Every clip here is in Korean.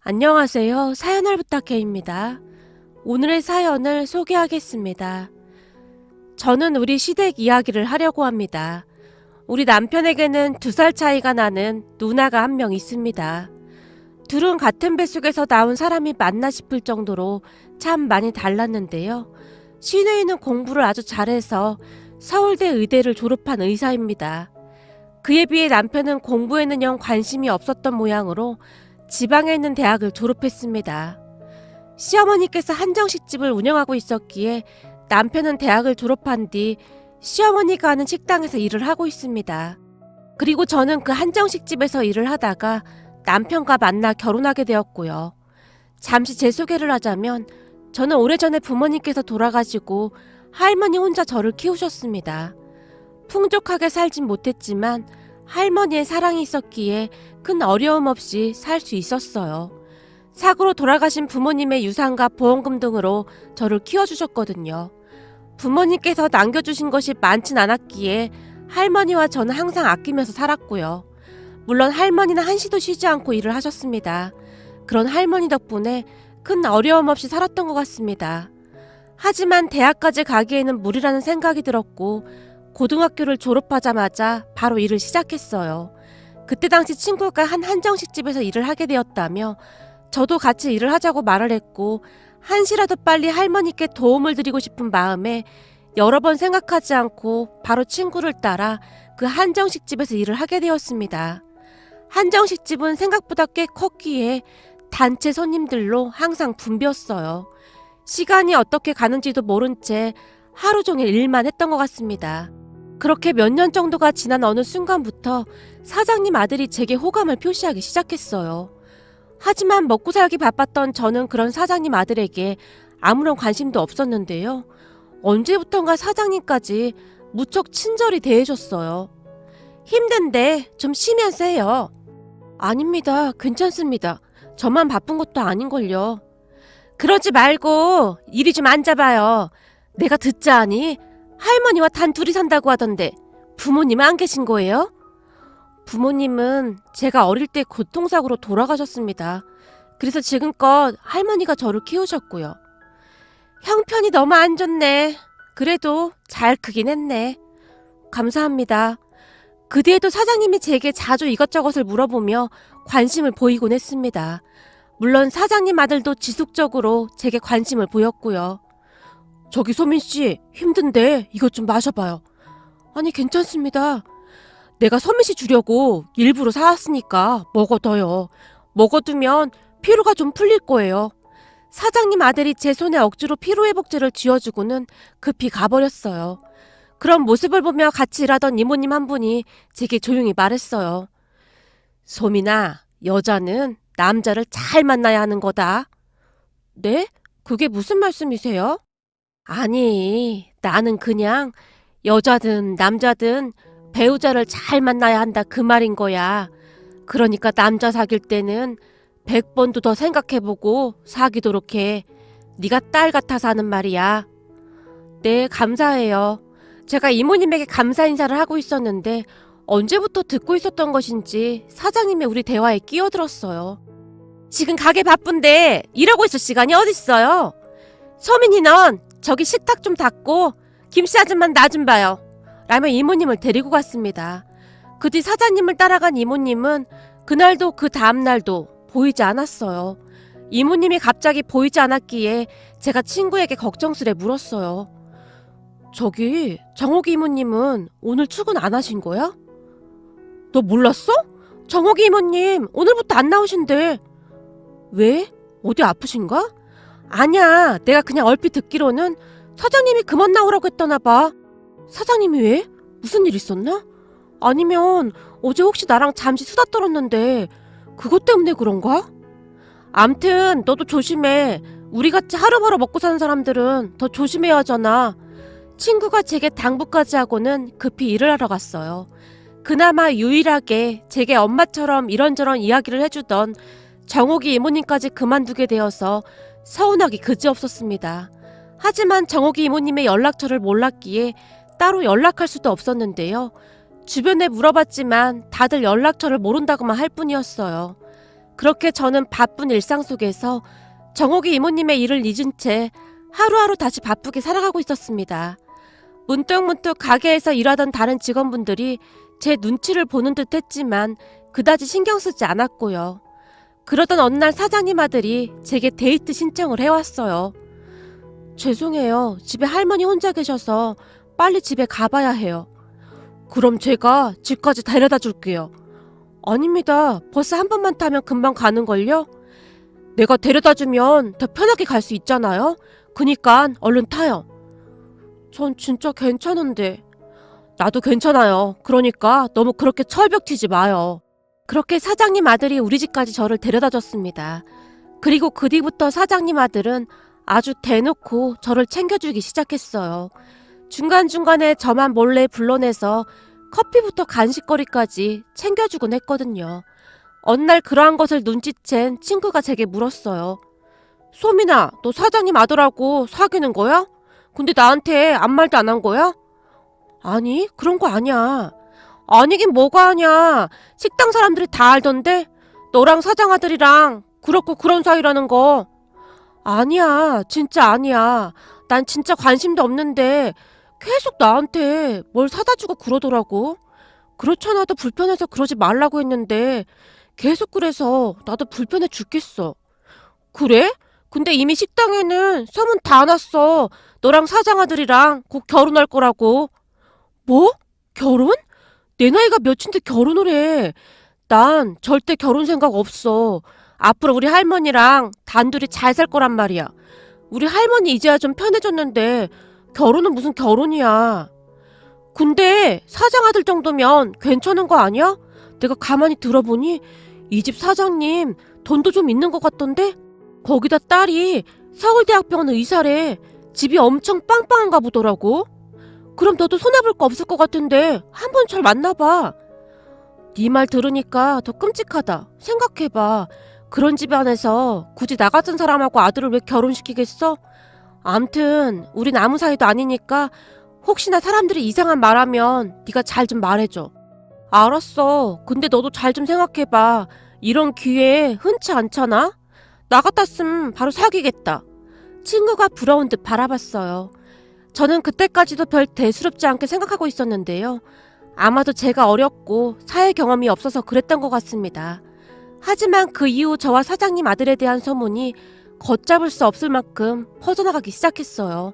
안녕하세요. 사연을 부탁해입니다. 오늘의 사연을 소개하겠습니다. 저는 우리 시댁 이야기를 하려고 합니다. 우리 남편에게는 2살 차이가 나는 누나가 한 명 있습니다. 둘은 같은 뱃속에서 나온 사람이 맞나 싶을 정도로 참 많이 달랐는데요. 시누이는 공부를 아주 잘해서 서울대 의대를 졸업한 의사입니다. 그에 비해 남편은 공부에는 영 관심이 없었던 모양으로 지방에 있는 대학을 졸업했습니다. 시어머니께서 한정식집을 운영하고 있었기에 남편은 대학을 졸업한 뒤 시어머니가 하는 식당에서 일을 하고 있습니다. 그리고 저는 그 한정식집에서 일을 하다가 남편과 만나 결혼하게 되었고요. 잠시 제 소개를 하자면 저는 오래전에 부모님께서 돌아가시고 할머니 혼자 저를 키우셨습니다. 풍족하게 살진 못했지만 할머니의 사랑이 있었기에 큰 어려움 없이 살 수 있었어요. 사고로 돌아가신 부모님의 유산과 보험금 등으로 저를 키워주셨거든요. 부모님께서 남겨주신 것이 많진 않았기에 할머니와 저는 항상 아끼면서 살았고요. 물론 할머니는 한시도 쉬지 않고 일을 하셨습니다. 그런 할머니 덕분에 큰 어려움 없이 살았던 것 같습니다. 하지만 대학까지 가기에는 무리라는 생각이 들었고 고등학교를 졸업하자마자 바로 일을 시작했어요. 그때 당시 친구가 한 한정식집에서 일을 하게 되었다며 저도 같이 일을 하자고 말을 했고 한시라도 빨리 할머니께 도움을 드리고 싶은 마음에 여러 번 생각하지 않고 바로 친구를 따라 그 한정식집에서 일을 하게 되었습니다. 한정식집은 생각보다 꽤 컸기에 단체 손님들로 항상 붐볐어요. 시간이 어떻게 가는지도 모른 채 하루 종일 일만 했던 것 같습니다. 그렇게 몇 년 정도가 지난 어느 순간부터 사장님 아들이 제게 호감을 표시하기 시작했어요. 하지만 먹고 살기 바빴던 저는 그런 사장님 아들에게 아무런 관심도 없었는데요. 언제부턴가 사장님까지 무척 친절히 대해줬어요. 힘든데 좀 쉬면서 해요. 아닙니다. 괜찮습니다. 저만 바쁜 것도 아닌걸요. 그러지 말고 이리 좀 앉아봐요. 내가 듣자 하니 할머니와 단 둘이 산다고 하던데 부모님은 안 계신 거예요? 부모님은 제가 어릴 때 교통사고로 돌아가셨습니다. 그래서 지금껏 할머니가 저를 키우셨고요. 형편이 너무 안 좋네. 그래도 잘 크긴 했네. 감사합니다. 그 뒤에도 사장님이 제게 자주 이것저것을 물어보며 관심을 보이곤 했습니다. 물론 사장님 아들도 지속적으로 제게 관심을 보였고요. 저기 소민씨, 힘든데 이것 좀 마셔봐요. 아니 괜찮습니다. 내가 소민씨 주려고 일부러 사왔으니까 먹어둬요. 먹어두면 피로가 좀 풀릴 거예요. 사장님 아들이 제 손에 억지로 피로회복제를 쥐어주고는 급히 가버렸어요. 그런 모습을 보며 같이 일하던 이모님 한 분이 제게 조용히 말했어요. 소민아, 여자는 남자를 잘 만나야 하는 거다. 네? 그게 무슨 말씀이세요? 아니, 나는 그냥 여자든 남자든 배우자를 잘 만나야 한다 그 말인 거야. 그러니까 남자 사귈 때는 100번도 더 생각해보고 사귀도록 해. 네가 딸 같아서 하는 말이야. 네, 감사해요. 제가 이모님에게 감사 인사를 하고 있었는데 언제부터 듣고 있었던 것인지 사장님이 우리 대화에 끼어들었어요. 지금 가게 바쁜데 이러고 있을 시간이 어딨어요. 서민이 넌 저기 식탁 좀 닦고 김씨 아줌마는 나 좀 봐요. 라며 이모님을 데리고 갔습니다. 그 뒤 사장님을 따라간 이모님은 그날도 그 다음날도 보이지 않았어요. 이모님이 갑자기 보이지 않았기에 제가 친구에게 걱정스레 물었어요. 저기 정옥이 이모님은 오늘 출근 안 하신 거야? 너 몰랐어? 정옥이 이모님 오늘부터 안 나오신대. 왜? 어디 아프신가? 아니야, 내가 그냥 얼핏 듣기로는 사장님이 그만 나오라고 했더나 봐. 사장님이 왜? 무슨 일 있었나? 아니면 어제 혹시 나랑 잠시 수다 떨었는데 그것 때문에 그런가? 암튼 너도 조심해. 우리같이 하루 벌어 먹고 사는 사람들은 더 조심해야 하잖아. 친구가 제게 당부까지 하고는 급히 일을 하러 갔어요. 그나마 유일하게 제게 엄마처럼 이런저런 이야기를 해주던 정옥이 이모님까지 그만두게 되어서 서운하기 그지없었습니다. 하지만 정옥이 이모님의 연락처를 몰랐기에 따로 연락할 수도 없었는데요. 주변에 물어봤지만 다들 연락처를 모른다고만 할 뿐이었어요. 그렇게 저는 바쁜 일상 속에서 정옥이 이모님의 일을 잊은 채 하루하루 다시 바쁘게 살아가고 있었습니다. 문득문득 가게에서 일하던 다른 직원분들이 제 눈치를 보는 듯 했지만 그다지 신경 쓰지 않았고요. 그러던 어느 날 사장님 아들이 제게 데이트 신청을 해왔어요. 죄송해요. 집에 할머니 혼자 계셔서 빨리 집에 가봐야 해요. 그럼 제가 집까지 데려다 줄게요. 아닙니다. 버스 한 번만 타면 금방 가는걸요? 내가 데려다 주면 더 편하게 갈 수 있잖아요? 그니까 얼른 타요. 전 진짜 괜찮은데. 나도 괜찮아요. 그러니까 너무 그렇게 철벽 치지 마요. 그렇게 사장님 아들이 우리 집까지 저를 데려다 줬습니다. 그리고 그 뒤부터 사장님 아들은 아주 대놓고 저를 챙겨주기 시작했어요. 중간중간에 저만 몰래 불러내서 커피부터 간식거리까지 챙겨주곤 했거든요. 어느 날 그러한 것을 눈치챈 친구가 제게 물었어요. 소민아, 너 사장님 아들하고 사귀는 거야? 근데 나한테 아무 말도 안 한 거야? 아니, 그런 거 아니야. 아니긴 뭐가 아냐. 식당 사람들이 다 알던데? 너랑 사장 아들이랑 그렇고 그런 사이라는 거. 아니야, 진짜 아니야. 난 진짜 관심도 없는데 계속 나한테 뭘 사다 주고 그러더라고. 그렇잖아도 불편해서 그러지 말라고 했는데 계속 그래서 나도 불편해 죽겠어. 그래? 근데 이미 식당에는 소문 다 났어. 너랑 사장 아들이랑 곧 결혼할 거라고. 뭐? 결혼? 내 나이가 몇인데 결혼을 해. 난 절대 결혼 생각 없어. 앞으로 우리 할머니랑 단둘이 잘 살 거란 말이야. 우리 할머니 이제야 좀 편해졌는데 결혼은 무슨 결혼이야. 근데 사장 아들 정도면 괜찮은 거 아니야? 내가 가만히 들어보니 이 집 사장님 돈도 좀 있는 것 같던데? 거기다 딸이 서울대학병원 의사래. 집이 엄청 빵빵한가 보더라고. 그럼 너도 손해볼 거 없을 것 같은데 한번 잘 만나봐. 네 말 들으니까 더 끔찍하다. 생각해봐. 그런 집안에서 굳이 나 같은 사람하고 아들을 왜 결혼시키겠어? 암튼 우린 아무 사이도 아니니까 혹시나 사람들이 이상한 말하면 네가 잘 좀 말해줘. 알았어. 근데 너도 잘 좀 생각해봐. 이런 기회 흔치 않잖아? 나 같았으면 바로 사귀겠다. 친구가 부러운 듯 바라봤어요. 저는 그때까지도 별 대수롭지 않게 생각하고 있었는데요. 아마도 제가 어렸고 사회 경험이 없어서 그랬던 것 같습니다. 하지만 그 이후 저와 사장님 아들에 대한 소문이 걷잡을 수 없을 만큼 퍼져나가기 시작했어요.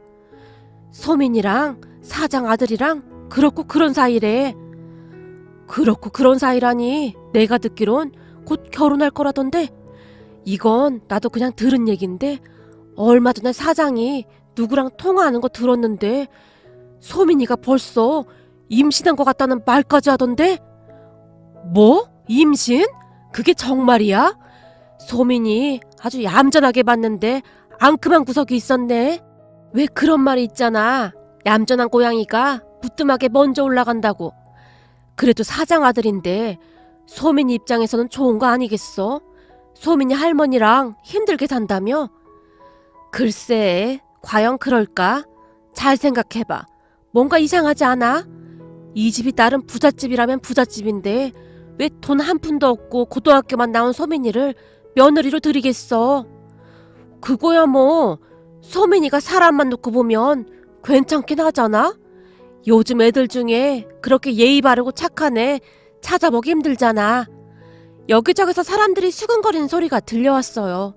소민이랑 사장 아들이랑 그렇고 그런 사이래. 그렇고 그런 사이라니 내가 듣기론 곧 결혼할 거라던데. 이건 나도 그냥 들은 얘긴데 얼마 전에 사장이 누구랑 통화하는 거 들었는데 소민이가 벌써 임신한 것 같다는 말까지 하던데. 뭐? 임신? 그게 정말이야? 소민이 아주 얌전하게 봤는데 앙큼한 구석이 있었네. 왜 그런 말이 있잖아. 얌전한 고양이가 부뚜막에 먼저 올라간다고. 그래도 사장 아들인데 소민이 입장에서는 좋은 거 아니겠어? 소민이 할머니랑 힘들게 산다며? 글쎄, 과연 그럴까? 잘 생각해봐. 뭔가 이상하지 않아? 이 집이 나름 부잣집이라면 부잣집인데 왜 돈 한 푼도 없고 고등학교만 나온 소민이를 며느리로 들이겠어? 그거야 뭐 소민이가 사람만 놓고 보면 괜찮긴 하잖아? 요즘 애들 중에 그렇게 예의 바르고 착한 애 찾아보기 힘들잖아. 여기저기서 사람들이 수근거리는 소리가 들려왔어요.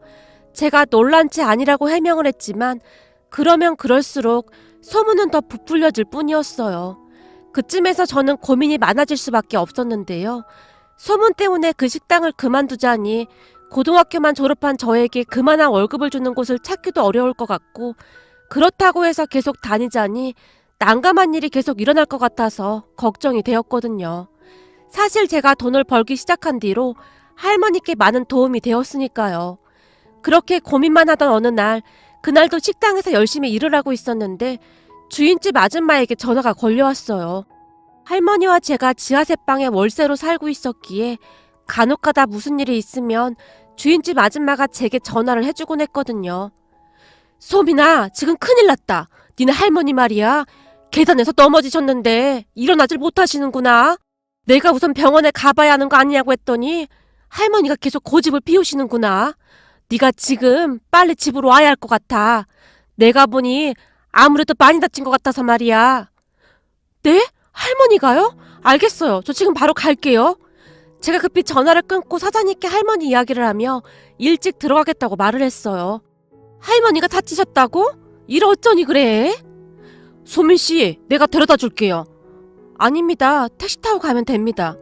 제가 놀란 채 아니라고 해명을 했지만 그러면 그럴수록 소문은 더 부풀려질 뿐이었어요. 그쯤에서 저는 고민이 많아질 수밖에 없었는데요. 소문 때문에 그 식당을 그만두자니 고등학교만 졸업한 저에게 그만한 월급을 주는 곳을 찾기도 어려울 것 같고, 그렇다고 해서 계속 다니자니 난감한 일이 계속 일어날 것 같아서 걱정이 되었거든요. 사실 제가 돈을 벌기 시작한 뒤로 할머니께 많은 도움이 되었으니까요. 그렇게 고민만 하던 어느 날, 그날도 식당에서 열심히 일을 하고 있었는데 주인집 아줌마에게 전화가 걸려왔어요. 할머니와 제가 지하세방에 월세로 살고 있었기에 간혹가다 무슨 일이 있으면 주인집 아줌마가 제게 전화를 해주곤 했거든요. 소민아, 지금 큰일 났다. 니네 할머니 말이야. 계단에서 넘어지셨는데 일어나질 못하시는구나. 내가 우선 병원에 가봐야 하는 거 아니냐고 했더니 할머니가 계속 고집을 피우시는구나. 네가 지금 빨리 집으로 와야 할 것 같아. 내가 보니 아무래도 많이 다친 것 같아서 말이야. 네? 할머니가요? 알겠어요. 저 지금 바로 갈게요. 제가 급히 전화를 끊고 사장님께 할머니 이야기를 하며 일찍 들어가겠다고 말을 했어요. 할머니가 다치셨다고? 일 어쩌니 그래? 소민씨, 내가 데려다 줄게요. 아닙니다. 택시 타고 가면 됩니다.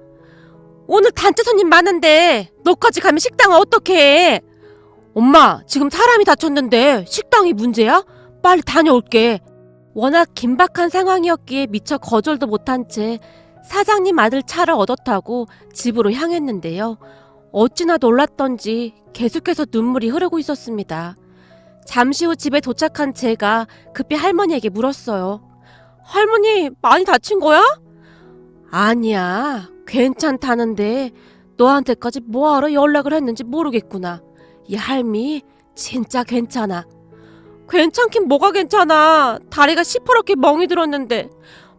오늘 단체 손님 많은데 너까지 가면 식당은 어떡해? 엄마, 지금 사람이 다쳤는데 식당이 문제야? 빨리 다녀올게. 워낙 긴박한 상황이었기에 미처 거절도 못한 채 사장님 아들 차를 얻어 타고 집으로 향했는데요. 어찌나 놀랐던지 계속해서 눈물이 흐르고 있었습니다. 잠시 후 집에 도착한 제가 급히 할머니에게 물었어요. 할머니, 많이 다친 거야? 아니야, 괜찮다는데 너한테까지 뭐하러 연락을 했는지 모르겠구나. 이 할미 진짜 괜찮아. 괜찮긴 뭐가 괜찮아. 다리가 시퍼렇게 멍이 들었는데.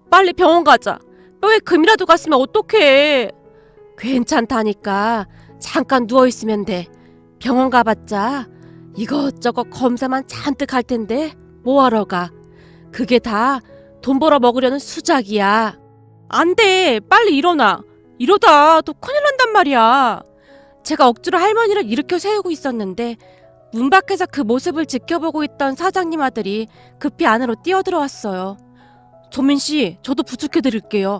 빨리 병원 가자. 뼈에 금이라도 갔으면 어떡해. 괜찮다니까. 잠깐 누워있으면 돼. 병원 가봤자 이것저것 검사만 잔뜩 할 텐데 뭐하러 가. 그게 다 돈 벌어 먹으려는 수작이야. 안 돼. 빨리 일어나. 이러다 또 큰일 난단 말이야. 제가 억지로 할머니를 일으켜 세우고 있었는데 문 밖에서 그 모습을 지켜보고 있던 사장님 아들이 급히 안으로 뛰어들어왔어요. 조민씨, 저도 부축해드릴게요.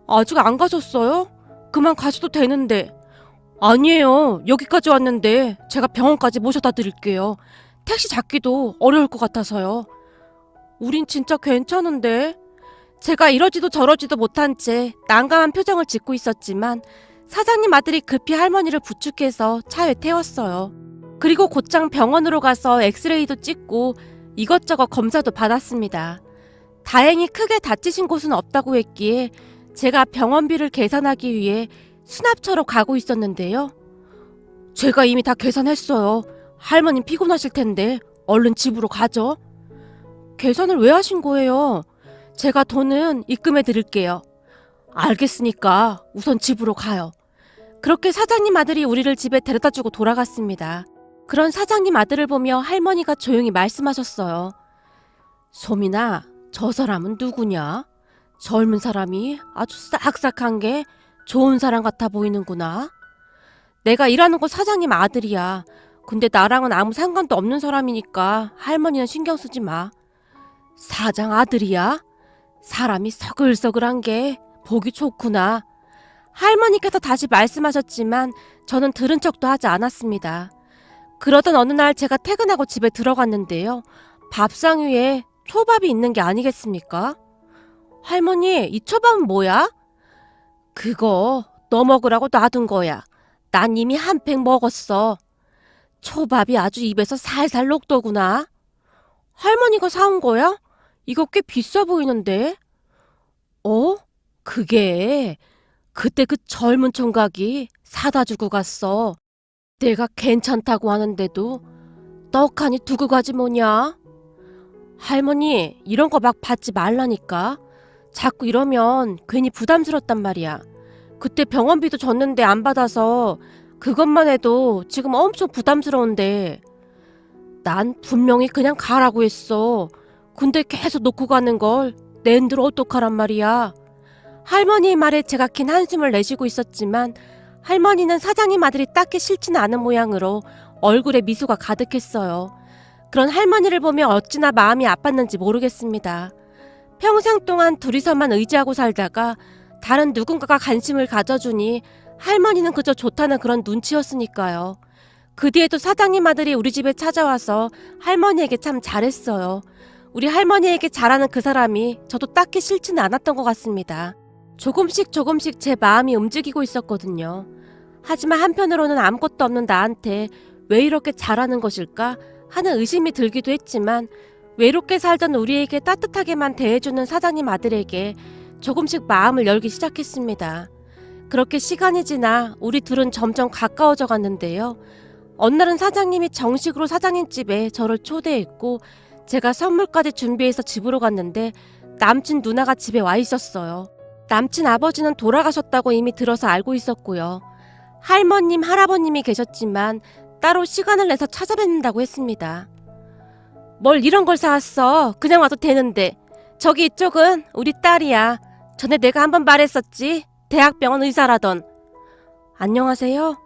아직 안 가셨어요? 그만 가셔도 되는데. 아니에요. 여기까지 왔는데 제가 병원까지 모셔다 드릴게요. 택시 잡기도 어려울 것 같아서요. 우린 진짜 괜찮은데. 제가 이러지도 저러지도 못한 채 난감한 표정을 짓고 있었지만 사장님 아들이 급히 할머니를 부축해서 차에 태웠어요. 그리고 곧장 병원으로 가서 엑스레이도 찍고 이것저것 검사도 받았습니다. 다행히 크게 다치신 곳은 없다고 했기에 제가 병원비를 계산하기 위해 수납처로 가고 있었는데요. 제가 이미 다 계산했어요. 할머님 피곤하실 텐데 얼른 집으로 가죠. 계산을 왜 하신 거예요? 제가 돈은 입금해 드릴게요. 알겠으니까 우선 집으로 가요. 그렇게 사장님 아들이 우리를 집에 데려다주고 돌아갔습니다. 그런 사장님 아들을 보며 할머니가 조용히 말씀하셨어요. 소민아, 저 사람은 누구냐? 젊은 사람이 아주 싹싹한 게 좋은 사람 같아 보이는구나. 내가 일하는 곳 사장님 아들이야. 근데 나랑은 아무 상관도 없는 사람이니까 할머니는 신경 쓰지 마. 사장 아들이야? 사람이 서글서글한 게 보기 좋구나. 할머니께서 다시 말씀하셨지만 저는 들은 척도 하지 않았습니다. 그러던 어느 날 제가 퇴근하고 집에 들어갔는데요. 밥상 위에 초밥이 있는 게 아니겠습니까? 할머니, 이 초밥은 뭐야? 그거 너 먹으라고 놔둔 거야. 난 이미 한 팩 먹었어. 초밥이 아주 입에서 살살 녹더구나. 할머니가 사온 거야? 이거 꽤 비싸 보이는데? 어? 그게 그때 그 젊은 총각이 사다 주고 갔어. 내가 괜찮다고 하는데도 떡하니 두고 가지 뭐냐? 할머니, 이런 거 막 받지 말라니까. 자꾸 이러면 괜히 부담스럽단 말이야. 그때 병원비도 줬는데 안 받아서 그것만 해도 지금 엄청 부담스러운데. 난 분명히 그냥 가라고 했어. 근데 계속 놓고 가는 걸 낸들 어떡하란 말이야. 할머니의 말에 제가 긴 한숨을 내쉬고 있었지만 할머니는 사장님 아들이 딱히 싫지는 않은 모양으로 얼굴에 미소가 가득했어요. 그런 할머니를 보며 어찌나 마음이 아팠는지 모르겠습니다. 평생 동안 둘이서만 의지하고 살다가 다른 누군가가 관심을 가져주니 할머니는 그저 좋다는 그런 눈치였으니까요. 그 뒤에도 사장님 아들이 우리 집에 찾아와서 할머니에게 참 잘했어요. 우리 할머니에게 잘하는 그 사람이 저도 딱히 싫지는 않았던 것 같습니다. 조금씩 제 마음이 움직이고 있었거든요. 하지만 한편으로는 아무것도 없는 나한테 왜 이렇게 잘하는 것일까 하는 의심이 들기도 했지만 외롭게 살던 우리에게 따뜻하게만 대해주는 사장님 아들에게 조금씩 마음을 열기 시작했습니다. 그렇게 시간이 지나 우리 둘은 점점 가까워져 갔는데요. 어느 날은 사장님이 정식으로 사장님 집에 저를 초대했고 제가 선물까지 준비해서 집으로 갔는데 남친 누나가 집에 와 있었어요. 남친 아버지는 돌아가셨다고 이미 들어서 알고 있었고요. 할머님, 할아버님이 계셨지만 따로 시간을 내서 찾아뵙는다고 했습니다. 뭘 이런 걸 사왔어. 그냥 와도 되는데. 저기 이쪽은 우리 딸이야. 전에 내가 한번 말했었지. 대학병원 의사라던. 안녕하세요.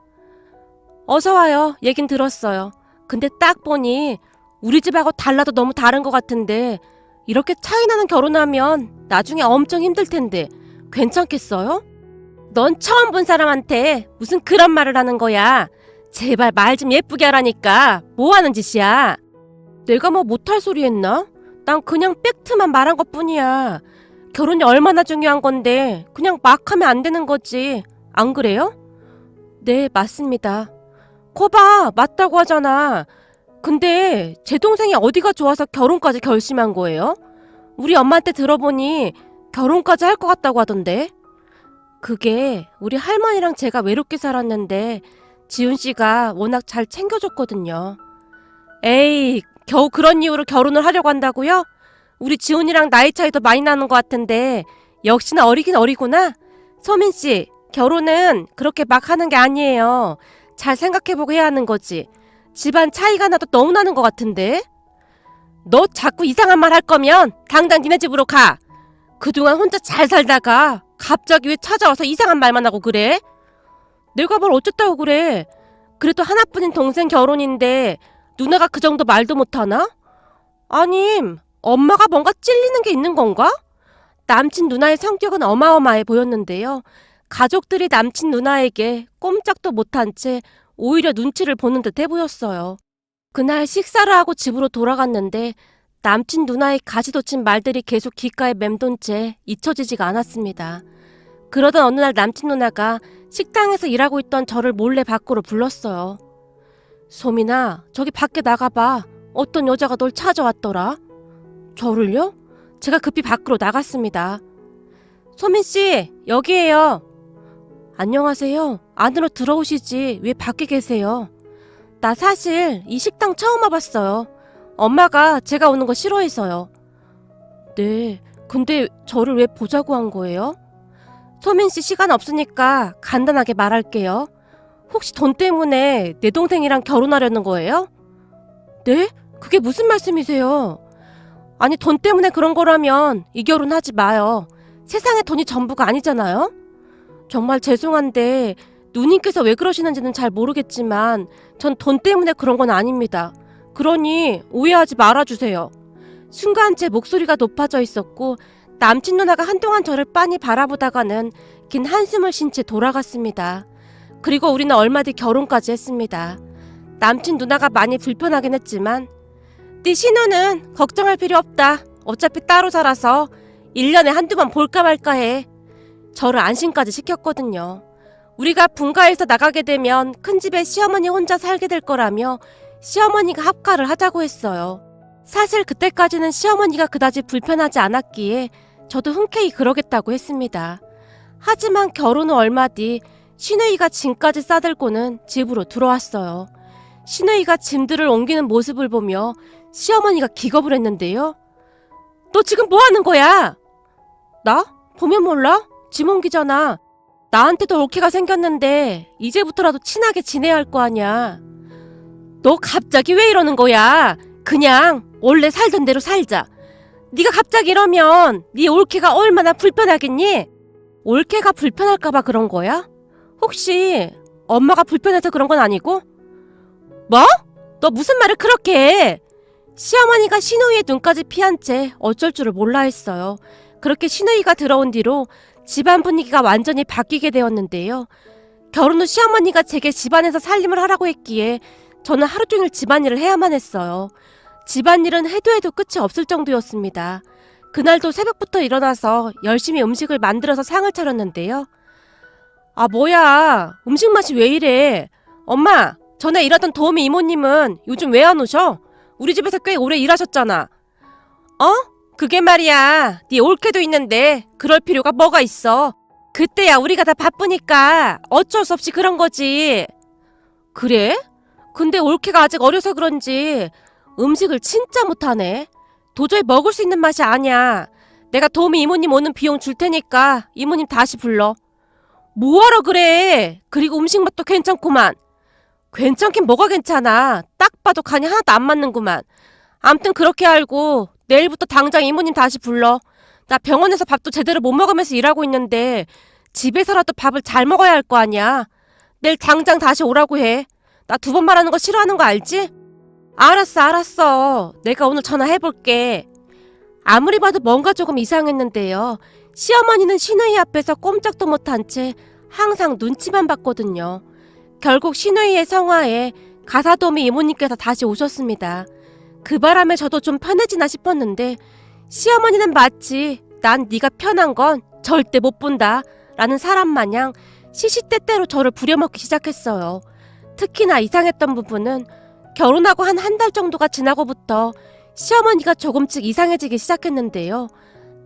어서 와요. 얘긴 들었어요. 근데 딱 보니 우리 집하고 달라도 너무 다른 것 같은데 이렇게 차이 나는 결혼하면 나중에 엄청 힘들 텐데 괜찮겠어요? 넌 처음 본 사람한테 무슨 그런 말을 하는 거야. 제발 말 좀 예쁘게 하라니까. 뭐 하는 짓이야? 내가 뭐 못할 소리 했나? 난 그냥 팩트만 말한 것뿐이야. 결혼이 얼마나 중요한 건데 그냥 막 하면 안 되는 거지. 안 그래요? 네, 맞습니다. 거봐, 맞다고 하잖아. 근데 제 동생이 어디가 좋아서 결혼까지 결심한 거예요? 우리 엄마한테 들어보니 결혼까지 할 것 같다고 하던데. 그게 우리 할머니랑 제가 외롭게 살았는데 지훈 씨가 워낙 잘 챙겨줬거든요. 에이, 겨우 그런 이유로 결혼을 하려고 한다고요? 우리 지훈이랑 나이 차이도 많이 나는 것 같은데 역시나 어리긴 어리구나. 소민 씨, 결혼은 그렇게 막 하는 게 아니에요. 잘 생각해보고 해야 하는 거지. 집안 차이가 나도 너무 나는 것 같은데. 너 자꾸 이상한 말 할 거면 당장 니네 집으로 가. 그동안 혼자 잘 살다가 갑자기 왜 찾아와서 이상한 말만 하고 그래? 내가 뭘 어쨌다고 그래. 그래도 하나뿐인 동생 결혼인데 누나가 그 정도 말도 못하나? 아님, 엄마가 뭔가 찔리는 게 있는 건가? 남친 누나의 성격은 어마어마해 보였는데요. 가족들이 남친 누나에게 꼼짝도 못한 채 오히려 눈치를 보는 듯해 보였어요. 그날 식사를 하고 집으로 돌아갔는데 남친 누나의 가시돋친 말들이 계속 귓가에 맴돈 채 잊혀지지가 않았습니다. 그러던 어느 날 남친 누나가 식당에서 일하고 있던 저를 몰래 밖으로 불렀어요. 소민아, 저기 밖에 나가봐. 어떤 여자가 널 찾아왔더라. 저를요? 제가 급히 밖으로 나갔습니다. 소민씨, 여기에요. 안녕하세요. 안으로 들어오시지 왜 밖에 계세요? 나 사실 이 식당 처음 와봤어요. 엄마가 제가 오는 거 싫어해서요. 네, 근데 저를 왜 보자고 한 거예요? 소민씨 시간 없으니까 간단하게 말할게요. 혹시 돈 때문에 내 동생이랑 결혼하려는 거예요? 네? 그게 무슨 말씀이세요? 아니, 돈 때문에 그런 거라면 이 결혼 하지 마요. 세상에 돈이 전부가 아니잖아요? 정말 죄송한데 누님께서 왜 그러시는지는 잘 모르겠지만 전 돈 때문에 그런 건 아닙니다. 그러니 오해하지 말아주세요. 순간 제 목소리가 높아져 있었고 남친 누나가 한동안 저를 빤히 바라보다가는 긴 한숨을 쉰 채 돌아갔습니다. 그리고 우리는 얼마 뒤 결혼까지 했습니다. 남친 누나가 많이 불편하긴 했지만 네 신우는 걱정할 필요 없다. 어차피 따로 살아서 1년에 한두 번 볼까 말까 해. 저를 안심까지 시켰거든요. 우리가 분가해서 나가게 되면 큰 집에 시어머니 혼자 살게 될 거라며 시어머니가 합가를 하자고 했어요. 사실 그때까지는 시어머니가 그다지 불편하지 않았기에 저도 흔쾌히 그러겠다고 했습니다. 하지만 결혼 후 얼마 뒤 신우이가 짐까지 싸들고는 집으로 들어왔어요. 신우이가 짐들을 옮기는 모습을 보며 시어머니가 기겁을 했는데요. 너 지금 뭐 하는 거야? 나? 보면 몰라? 짐 옮기잖아. 나한테도 올케가 생겼는데 이제부터라도 친하게 지내야 할 거 아냐. 너 갑자기 왜 이러는 거야? 그냥 원래 살던 대로 살자. 네가 갑자기 이러면 네 올케가 얼마나 불편하겠니? 올케가 불편할까봐 그런 거야? 혹시 엄마가 불편해서 그런 건 아니고? 뭐? 너 무슨 말을 그렇게 해? 시어머니가 신우이의 눈까지 피한 채 어쩔 줄을 몰라 했어요. 그렇게 신우이가 들어온 뒤로 집안 분위기가 완전히 바뀌게 되었는데요. 결혼 후 시어머니가 제게 집안에서 살림을 하라고 했기에 저는 하루 종일 집안일을 해야만 했어요. 집안일은 해도 끝이 없을 정도였습니다. 그날도 새벽부터 일어나서 열심히 음식을 만들어서 상을 차렸는데요. 아, 뭐야. 음식 맛이 왜 이래. 엄마, 전에 일하던 도우미 이모님은 요즘 왜 안 오셔? 우리 집에서 꽤 오래 일하셨잖아. 어? 그게 말이야. 네 올케도 있는데 그럴 필요가 뭐가 있어. 그때야 우리가 다 바쁘니까 어쩔 수 없이 그런 거지. 그래? 근데 올케가 아직 어려서 그런지 음식을 진짜 못하네. 도저히 먹을 수 있는 맛이 아니야. 내가 도우미 이모님 오는 비용 줄 테니까 이모님 다시 불러. 뭐하러 그래? 그리고 음식 맛도 괜찮구만. 괜찮긴 뭐가 괜찮아. 딱 봐도 간이 하나도 안 맞는구만. 암튼 그렇게 알고 내일부터 당장 이모님 다시 불러. 나 병원에서 밥도 제대로 못 먹으면서 일하고 있는데 집에서라도 밥을 잘 먹어야 할 거 아니야. 내일 당장 다시 오라고 해. 나 2번 말하는 거 싫어하는 거 알지? 알았어. 내가 오늘 전화해볼게. 아무리 봐도 뭔가 조금 이상했는데요. 시어머니는 시누이 앞에서 꼼짝도 못한 채 항상 눈치만 봤거든요. 결국 시누이의 성화에 가사도우미 이모님께서 다시 오셨습니다. 그 바람에 저도 좀 편해지나 싶었는데 시어머니는 마치 난 네가 편한 건 절대 못 본다 라는 사람 마냥 시시때때로 저를 부려먹기 시작했어요. 특히나 이상했던 부분은 결혼하고 한 달 정도가 지나고부터 시어머니가 조금씩 이상해지기 시작했는데요.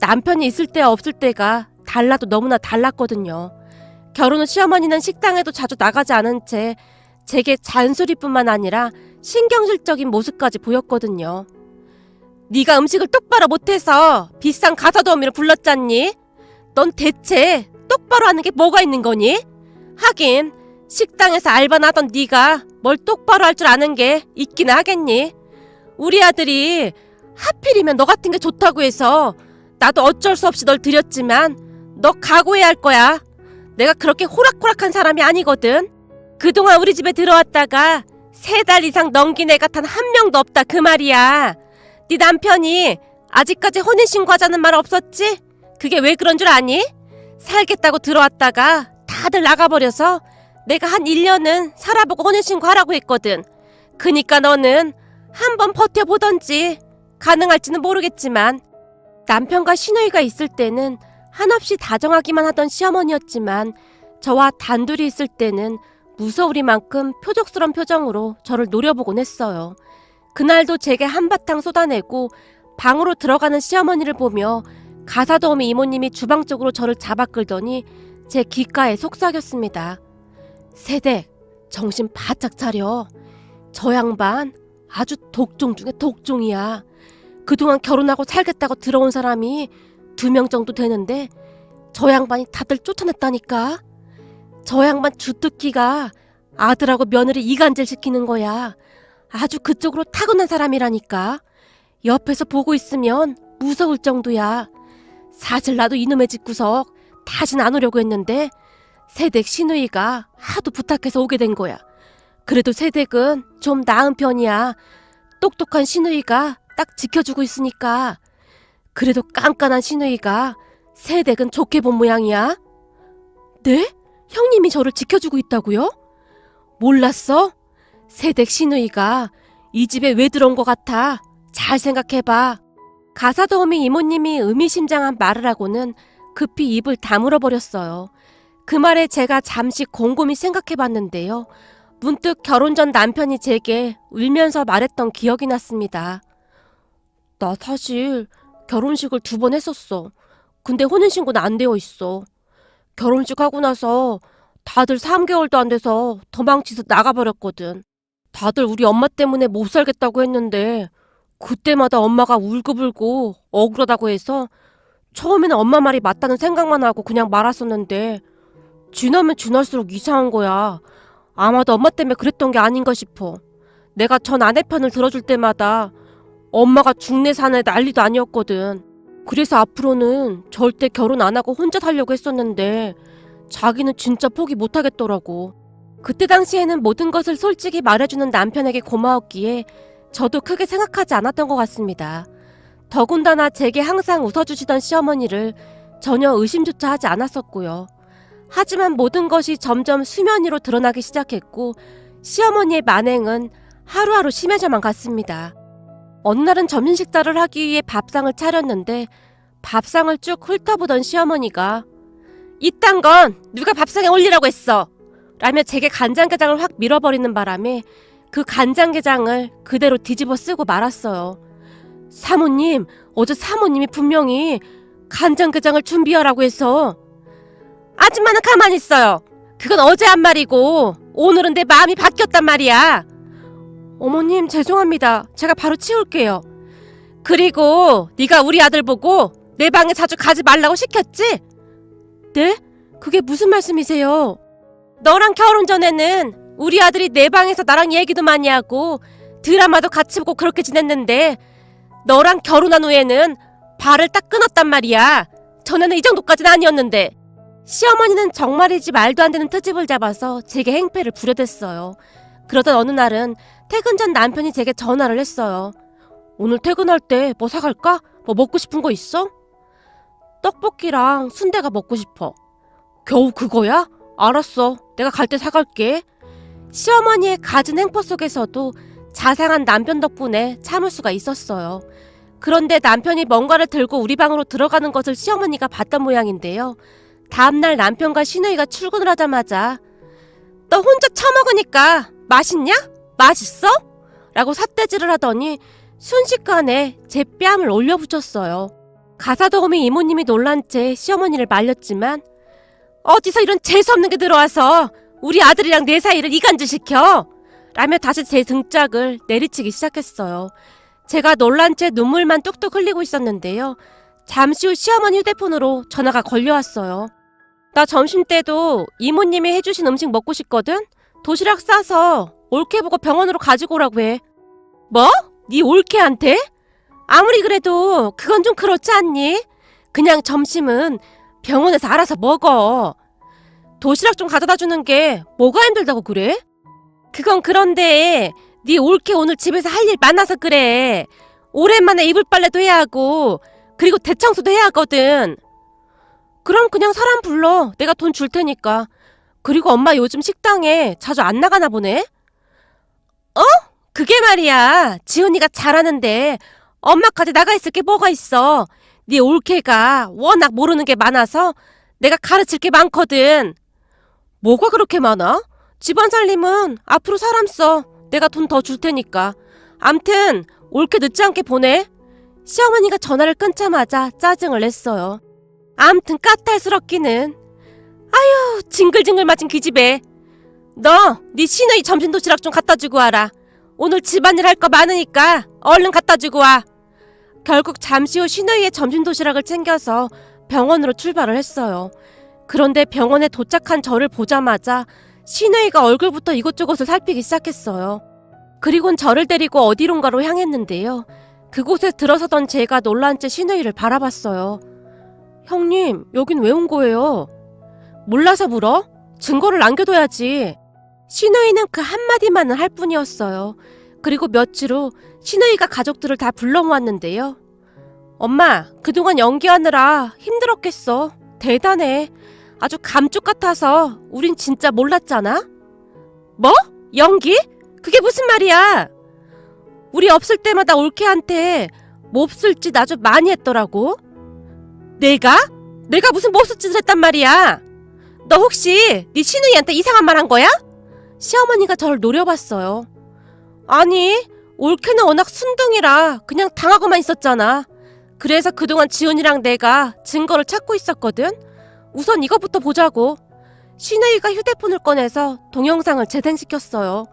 남편이 있을 때와 없을 때가 달라도 너무나 달랐거든요. 결혼 후 시어머니는 식당에도 자주 나가지 않은 채 제게 잔소리뿐만 아니라 신경질적인 모습까지 보였거든요. 네가 음식을 똑바로 못해서 비싼 가사도우미를 불렀잖니? 넌 대체 똑바로 하는 게 뭐가 있는 거니? 하긴 식당에서 알바나 하던 네가 뭘 똑바로 할 줄 아는 게 있긴 하겠니? 우리 아들이 하필이면 너 같은 게 좋다고 해서 나도 어쩔 수 없이 널 들였지만 너 각오해야 할 거야. 내가 그렇게 호락호락한 사람이 아니거든. 그동안 우리 집에 들어왔다가 3달 이상 넘긴 애가 단 한 명도 없다 그 말이야. 네 남편이 아직까지 혼인신고하자는 말 없었지? 그게 왜 그런 줄 아니? 살겠다고 들어왔다가 다들 나가버려서 내가 한 1년은 살아보고 혼인신고하라고 했거든. 그니까 너는 한번 버텨보던지. 가능할지는 모르겠지만 남편과 시누이가 있을 때는 한없이 다정하기만 하던 시어머니였지만 저와 단둘이 있을 때는 무서우리만큼 표적스런 표정으로 저를 노려보곤 했어요. 그날도 제게 한바탕 쏟아내고 방으로 들어가는 시어머니를 보며 가사도우미 이모님이 주방 쪽으로 저를 잡아 끌더니 제 귓가에 속삭였습니다. 세댁, 정신 바짝 차려. 저 양반 아주 독종 중에 독종이야. 그동안 결혼하고 살겠다고 들어온 사람이 2명 정도 되는데 저 양반이 다들 쫓아냈다니까. 저 양반 주특기가 아들하고 며느리 이간질 시키는 거야. 아주 그쪽으로 타고난 사람이라니까. 옆에서 보고 있으면 무서울 정도야. 사실 나도 이놈의 집구석 다신 안 오려고 했는데 세댁 시누이가 하도 부탁해서 오게 된 거야. 그래도 세댁은 좀 나은 편이야. 똑똑한 시누이가 딱 지켜주고 있으니까. 그래도 깐깐한 시누이가 세댁은 좋게 본 모양이야. 네? 형님이 저를 지켜주고 있다고요? 몰랐어? 세댁 시누이가 이 집에 왜 들어온 것 같아? 잘 생각해봐. 가사도우미 이모님이 의미심장한 말을 하고는 급히 입을 다물어 버렸어요. 그 말에 제가 잠시 곰곰이 생각해봤는데요. 문득 결혼 전 남편이 제게 울면서 말했던 기억이 났습니다. 나 사실 결혼식을 2번 했었어. 근데 혼인신고는 안 되어 있어. 결혼식 하고 나서 다들 3개월도 안 돼서 도망치서 나가버렸거든. 다들 우리 엄마 때문에 못 살겠다고 했는데 그때마다 엄마가 울고불고 억울하다고 해서 처음에는 엄마 말이 맞다는 생각만 하고 그냥 말았었는데 지나면 지날수록 이상한 거야. 아마도 엄마 때문에 그랬던 게 아닌가 싶어. 내가 전 아내 편을 들어줄 때마다 엄마가 죽네 사네 난리도 아니었거든. 그래서 앞으로는 절대 결혼 안 하고 혼자 살려고 했었는데 자기는 진짜 포기 못 하겠더라고. 그때 당시에는 모든 것을 솔직히 말해주는 남편에게 고마웠기에 저도 크게 생각하지 않았던 것 같습니다. 더군다나 제게 항상 웃어주시던 시어머니를 전혀 의심조차 하지 않았었고요. 하지만 모든 것이 점점 수면 위로 드러나기 시작했고 시어머니의 만행은 하루하루 심해져만 갔습니다. 어느 날은 점심식사를 하기 위해 밥상을 차렸는데 밥상을 쭉 훑어보던 시어머니가 이딴 건 누가 밥상에 올리라고 했어! 라며 제게 간장게장을 확 밀어버리는 바람에 그 간장게장을 그대로 뒤집어 쓰고 말았어요. 사모님, 어제 사모님이 분명히 간장게장을 준비하라고 해서. 아줌마는 가만히 있어요. 그건 어제 한 말이고 오늘은 내 마음이 바뀌었단 말이야. 어머님 죄송합니다. 제가 바로 치울게요. 그리고 네가 우리 아들 보고 내 방에 자주 가지 말라고 시켰지? 네? 그게 무슨 말씀이세요? 너랑 결혼 전에는 우리 아들이 내 방에서 나랑 얘기도 많이 하고 드라마도 같이 보고 그렇게 지냈는데 너랑 결혼한 후에는 발을 딱 끊었단 말이야. 전에는 이 정도까지는 아니었는데. 시어머니는 정말이지 말도 안 되는 트집을 잡아서 제게 행패를 부려댔어요. 그러던 어느 날은 퇴근 전 남편이 제게 전화를 했어요. 오늘 퇴근할 때 뭐 사갈까? 뭐 먹고 싶은 거 있어? 떡볶이랑 순대가 먹고 싶어. 겨우 그거야? 알았어. 내가 갈 때 사갈게. 시어머니의 갖은 행포 속에서도 자상한 남편 덕분에 참을 수가 있었어요. 그런데 남편이 뭔가를 들고 우리 방으로 들어가는 것을 시어머니가 봤던 모양인데요. 다음날 남편과 시누이가 출근을 하자마자 너 혼자 처먹으니까 맛있냐? 맛있어? 라고 삿대질을 하더니 순식간에 제 뺨을 올려붙였어요. 가사도우미 이모님이 놀란 채 시어머니를 말렸지만 어디서 이런 재수없는 게 들어와서 우리 아들이랑 내 사이를 이간질시켜? 라며 다시 제 등짝을 내리치기 시작했어요. 제가 놀란 채 눈물만 뚝뚝 흘리고 있었는데요. 잠시 후 시어머니 휴대폰으로 전화가 걸려왔어요. 나 점심때도 이모님이 해주신 음식 먹고 싶거든? 도시락 싸서 올케 보고 병원으로 가지고 오라고 해. 뭐? 네 올케한테? 아무리 그래도 그건 좀 그렇지 않니? 그냥 점심은 병원에서 알아서 먹어. 도시락 좀 가져다 주는 게 뭐가 힘들다고 그래? 그건 그런데 네 올케 오늘 집에서 할 일 많아서 그래. 오랜만에 이불 빨래도 해야 하고 그리고 대청소도 해야 하거든. 그럼 그냥 사람 불러. 내가 돈 줄 테니까. 그리고 엄마 요즘 식당에 자주 안 나가나 보네? 어? 그게 말이야. 지훈이가 잘하는데 엄마까지 나가 있을 게 뭐가 있어. 네 올케가 워낙 모르는 게 많아서 내가 가르칠 게 많거든. 뭐가 그렇게 많아? 집안 살림은 앞으로 사람 써. 내가 돈 더 줄 테니까. 암튼 올케 늦지 않게 보내. 시어머니가 전화를 끊자마자 짜증을 냈어요. 암튼 까탈스럽기는. 아유, 징글징글 맞은 기집애. 너 네 시누이 점심 도시락 좀 갖다 주고 와라. 오늘 집안일 할 거 많으니까 얼른 갖다 주고 와. 결국 잠시 후 시누이의 점심 도시락을 챙겨서 병원으로 출발을 했어요. 그런데 병원에 도착한 저를 보자마자 시누이가 얼굴부터 이곳저곳을 살피기 시작했어요. 그리곤 저를 데리고 어디론가로 향했는데요. 그곳에 들어서던 제가 놀란 채 시누이를 바라봤어요. 형님, 여긴 왜 온 거예요? 몰라서 물어? 증거를 남겨둬야지. 시누이는 그 한마디만은 할 뿐이었어요. 그리고 며칠 후 시누이가 가족들을 다 불러 모았는데요. 엄마, 그동안 연기하느라 힘들었겠어. 대단해. 아주 감쪽 같아서 우린 진짜 몰랐잖아. 뭐? 연기? 그게 무슨 말이야? 우리 없을 때마다 올케한테 몹쓸 짓 아주 많이 했더라고. 내가? 내가 무슨 몹쓸 짓을 했단 말이야? 너 혹시 네 시누이한테 이상한 말 한 거야? 시어머니가 저를 노려봤어요. 아니, 올케는 워낙 순둥이라 그냥 당하고만 있었잖아. 그래서 그동안 지훈이랑 내가 증거를 찾고 있었거든. 우선 이거부터 보자고. 시누이가 휴대폰을 꺼내서 동영상을 재생시켰어요.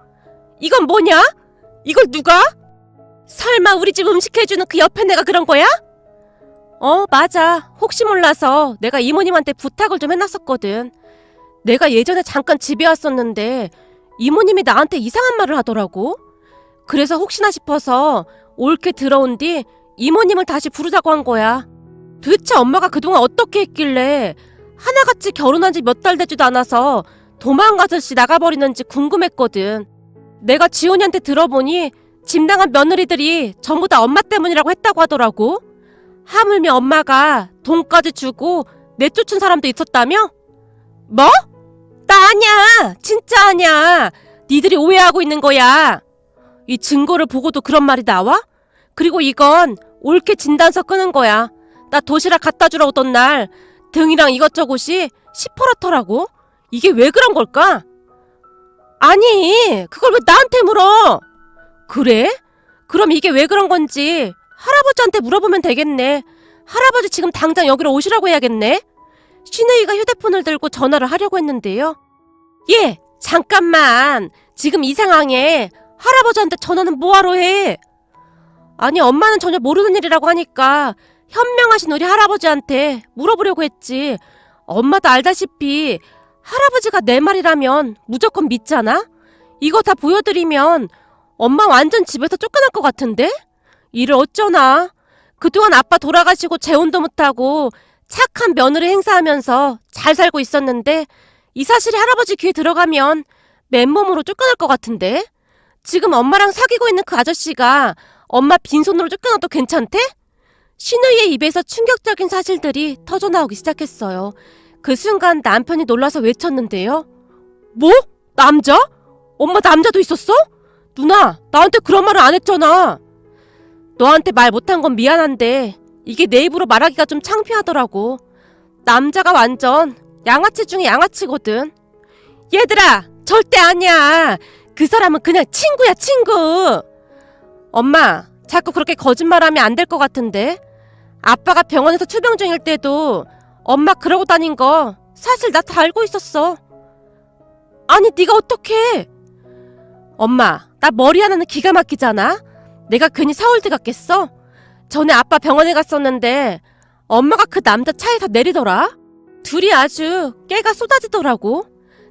이건 뭐냐? 이걸 누가? 설마 우리 집 음식 해주는 그 옆에 내가 그런 거야? 맞아. 혹시 몰라서 내가 이모님한테 부탁을 좀 해놨었거든. 내가 예전에 잠깐 집에 왔었는데 이모님이 나한테 이상한 말을 하더라고. 그래서 혹시나 싶어서 올케 들어온 뒤 이모님을 다시 부르자고 한 거야. 도대체 엄마가 그동안 어떻게 했길래 하나같이 결혼한 지 몇 달 되지도 않아서 도망가듯이 나가버리는지 궁금했거든. 내가 지훈이한테 들어보니 집 나간 며느리들이 전부 다 엄마 때문이라고 했다고 하더라고. 하물며 엄마가 돈까지 주고 내쫓은 사람도 있었다며? 뭐? 나 아니야. 진짜 아니야. 니들이 오해하고 있는 거야. 이 증거를 보고도 그런 말이 나와? 그리고 이건 올케 진단서 끄는 거야. 나 도시락 갖다 주러 오던 날 등이랑 이것저것이 시퍼렇더라고. 이게 왜 그런 걸까? 아니, 그걸 왜 나한테 물어? 그래? 그럼 이게 왜 그런 건지 할아버지한테 물어보면 되겠네. 할아버지 지금 당장 여기로 오시라고 해야겠네. 시누이가 휴대폰을 들고 전화를 하려고 했는데요. 예, 잠깐만. 지금 이 상황에 할아버지한테 전화는 뭐하러 해? 아니, 엄마는 전혀 모르는 일이라고 하니까 현명하신 우리 할아버지한테 물어보려고 했지. 엄마도 알다시피 할아버지가 내 말이라면 무조건 믿잖아? 이거 다 보여드리면 엄마 완전 집에서 쫓겨날 것 같은데? 일을 어쩌나? 그동안 아빠 돌아가시고 재혼도 못하고 착한 며느리 행사하면서 잘 살고 있었는데 이 사실이 할아버지 귀에 들어가면 맨몸으로 쫓겨날 것 같은데? 지금 엄마랑 사귀고 있는 그 아저씨가 엄마 빈손으로 쫓겨나도 괜찮대? 신우이의 입에서 충격적인 사실들이 터져나오기 시작했어요. 그 순간 남편이 놀라서 외쳤는데요. 뭐? 남자? 엄마 남자도 있었어? 누나, 나한테 그런 말을 안 했잖아. 너한테 말 못한 건 미안한데 이게 내 입으로 말하기가 좀 창피하더라고. 남자가 완전 양아치 중에 양아치거든. 얘들아, 절대 아니야. 그 사람은 그냥 친구야, 친구. 엄마, 자꾸 그렇게 거짓말하면 안 될 것 같은데. 아빠가 병원에서 투병 중일 때도 엄마 그러고 다닌 거 사실 나 다 알고 있었어. 아니, 네가 어떡해. 엄마, 나 머리 하나는 기가 막히잖아. 내가 괜히 서울대 갔겠어? 전에 아빠 병원에 갔었는데 엄마가 그 남자 차에서 내리더라. 둘이 아주 깨가 쏟아지더라고.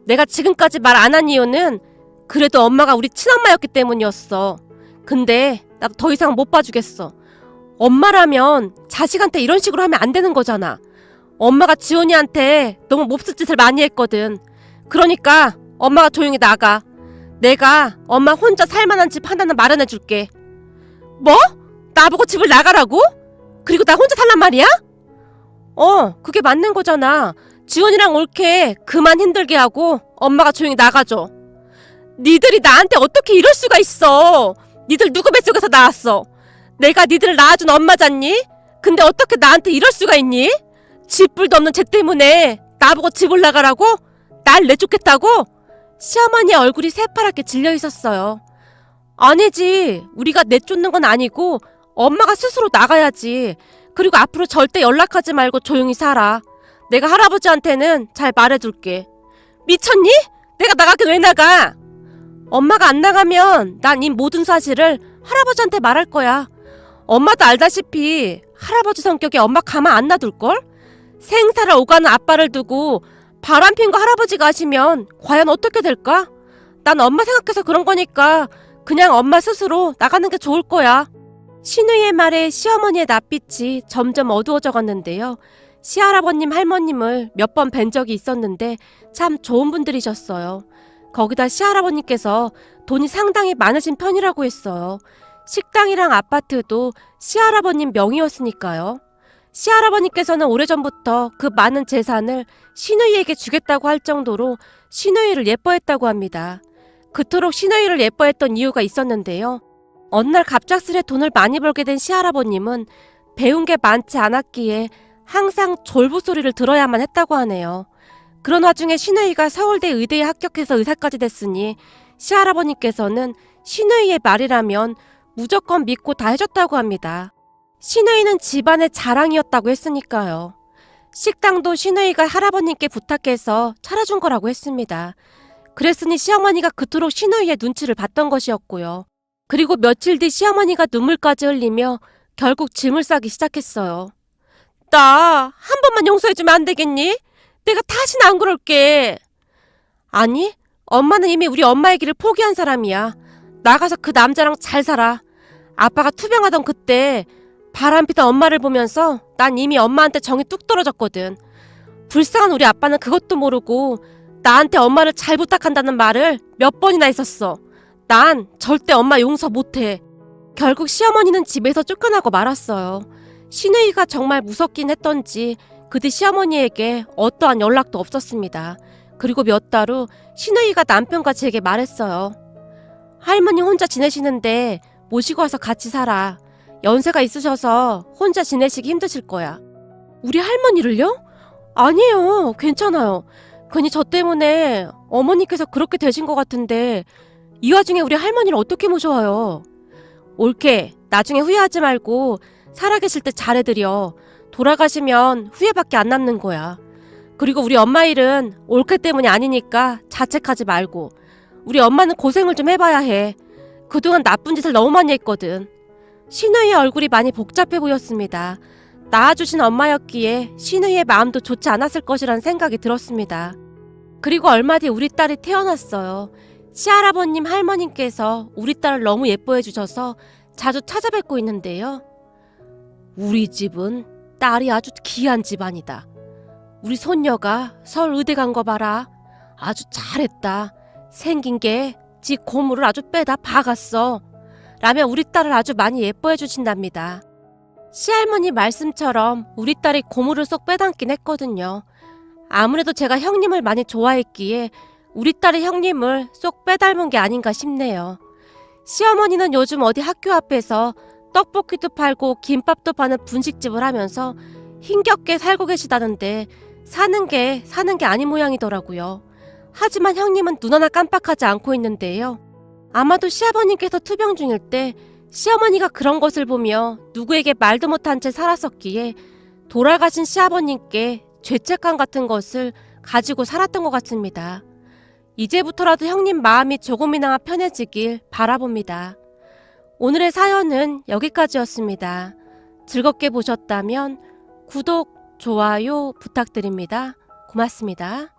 내가 지금까지 말 안 한 이유는 그래도 엄마가 우리 친엄마였기 때문이었어. 근데 나도 더 이상 못 봐주겠어. 엄마라면 자식한테 이런 식으로 하면 안 되는 거잖아. 엄마가 지원이한테 너무 몹쓸 짓을 많이 했거든. 그러니까 엄마가 조용히 나가. 내가 엄마 혼자 살만한 집 하나는 마련해줄게. 뭐? 나보고 집을 나가라고? 그리고 나 혼자 살란 말이야? 그게 맞는 거잖아. 지원이랑 올케 그만 힘들게 하고 엄마가 조용히 나가줘. 니들이 나한테 어떻게 이럴 수가 있어. 니들 누구 뱃속에서 나왔어. 내가 니들을 낳아준 엄마잖니? 근데 어떻게 나한테 이럴 수가 있니? 집불도 없는 쟤 때문에 나보고 집을 나가라고? 날 내쫓겠다고? 시어머니의 얼굴이 새파랗게 질려 있었어요. 아니지. 우리가 내쫓는 건 아니고 엄마가 스스로 나가야지. 그리고 앞으로 절대 연락하지 말고 조용히 살아. 내가 할아버지한테는 잘 말해둘게. 미쳤니? 내가 나가긴 왜 나가? 엄마가 안 나가면 난 이 모든 사실을 할아버지한테 말할 거야. 엄마도 알다시피 할아버지 성격에 엄마 가만 안 놔둘걸? 생사를 오가는 아빠를 두고 바람핀 거 할아버지가 하시면 과연 어떻게 될까? 난 엄마 생각해서 그런 거니까 그냥 엄마 스스로 나가는 게 좋을 거야. 신우이의 말에 시어머니의 낯빛이 점점 어두워져 갔는데요. 시할아버님 할머님을 몇 번 뵌 적이 있었는데 참 좋은 분들이셨어요. 거기다 시할아버님께서 돈이 상당히 많으신 편이라고 했어요. 식당이랑 아파트도 시할아버님 명의였으니까요. 시할아버님께서는 오래전부터 그 많은 재산을 신우이에게 주겠다고 할 정도로 신우이를 예뻐했다고 합니다. 그토록 신우이를 예뻐했던 이유가 있었는데요. 어느 날 갑작스레 돈을 많이 벌게 된 시할아버님은 배운 게 많지 않았기에 항상 졸부 소리를 들어야만 했다고 하네요. 그런 와중에 신우이가 서울대 의대에 합격해서 의사까지 됐으니 시할아버님께서는 신우이의 말이라면 무조건 믿고 다 해줬다고 합니다. 신우이는 집안의 자랑이었다고 했으니까요. 식당도 신우이가 할아버님께 부탁해서 차려준 거라고 했습니다. 그랬으니 시어머니가 그토록 신우이의 눈치를 봤던 것이었고요. 그리고 며칠 뒤 시어머니가 눈물까지 흘리며 결국 짐을 싸기 시작했어요. 나 한 번만 용서해주면 안 되겠니? 내가 다시는 안 그럴게. 아니, 엄마는 이미 우리 엄마의 길을 포기한 사람이야. 나가서 그 남자랑 잘 살아. 아빠가 투병하던 그때 바람피던 엄마를 보면서 난 이미 엄마한테 정이 뚝 떨어졌거든. 불쌍한 우리 아빠는 그것도 모르고 나한테 엄마를 잘 부탁한다는 말을 몇 번이나 했었어. 난 절대 엄마 용서 못해. 결국 시어머니는 집에서 쫓겨나고 말았어요. 신우이가 정말 무섭긴 했던지 그 뒤 시어머니에게 어떠한 연락도 없었습니다. 그리고 몇 달 후 신우이가 남편과 제게 말했어요. 할머니 혼자 지내시는데 모시고 와서 같이 살아. 연세가 있으셔서 혼자 지내시기 힘드실 거야. 우리 할머니를요? 아니에요. 괜찮아요. 괜히 저 때문에 어머니께서 그렇게 되신 것 같은데 이 와중에 우리 할머니를 어떻게 모셔와요? 옳게 나중에 후회하지 말고 살아계실 때 잘해드려. 돌아가시면 후회밖에 안 남는 거야. 그리고 우리 엄마 일은 옳게 때문이 아니니까 자책하지 말고. 우리 엄마는 고생을 좀 해봐야 해. 그동안 나쁜 짓을 너무 많이 했거든. 신우이의 얼굴이 많이 복잡해 보였습니다. 낳아주신 엄마였기에 신우이의 마음도 좋지 않았을 것이라는 생각이 들었습니다. 그리고 얼마 뒤 우리 딸이 태어났어요. 시할아버님 할머님께서 우리 딸을 너무 예뻐해 주셔서 자주 찾아뵙고 있는데요. 우리 집은 딸이 아주 귀한 집안이다. 우리 손녀가 서울 의대 간 거 봐라. 아주 잘했다. 생긴 게 지 고물을 아주 빼다 박았어. 라며 우리 딸을 아주 많이 예뻐해 주신답니다. 시할머니 말씀처럼 우리 딸이 고물을 쏙 빼닮긴 했거든요. 아무래도 제가 형님을 많이 좋아했기에 우리 딸이 형님을 쏙 빼닮은 게 아닌가 싶네요. 시어머니는 요즘 어디 학교 앞에서 떡볶이도 팔고 김밥도 파는 분식집을 하면서 힘겹게 살고 계시다는데 사는 게 아닌 모양이더라고요. 하지만 형님은 눈 하나 깜빡하지 않고 있는데요. 아마도 시아버님께서 투병 중일 때 시어머니가 그런 것을 보며 누구에게 말도 못한 채 살았었기에 돌아가신 시아버님께 죄책감 같은 것을 가지고 살았던 것 같습니다. 이제부터라도 형님 마음이 조금이나마 편해지길 바라봅니다. 오늘의 사연은 여기까지였습니다. 즐겁게 보셨다면 구독, 좋아요 부탁드립니다. 고맙습니다.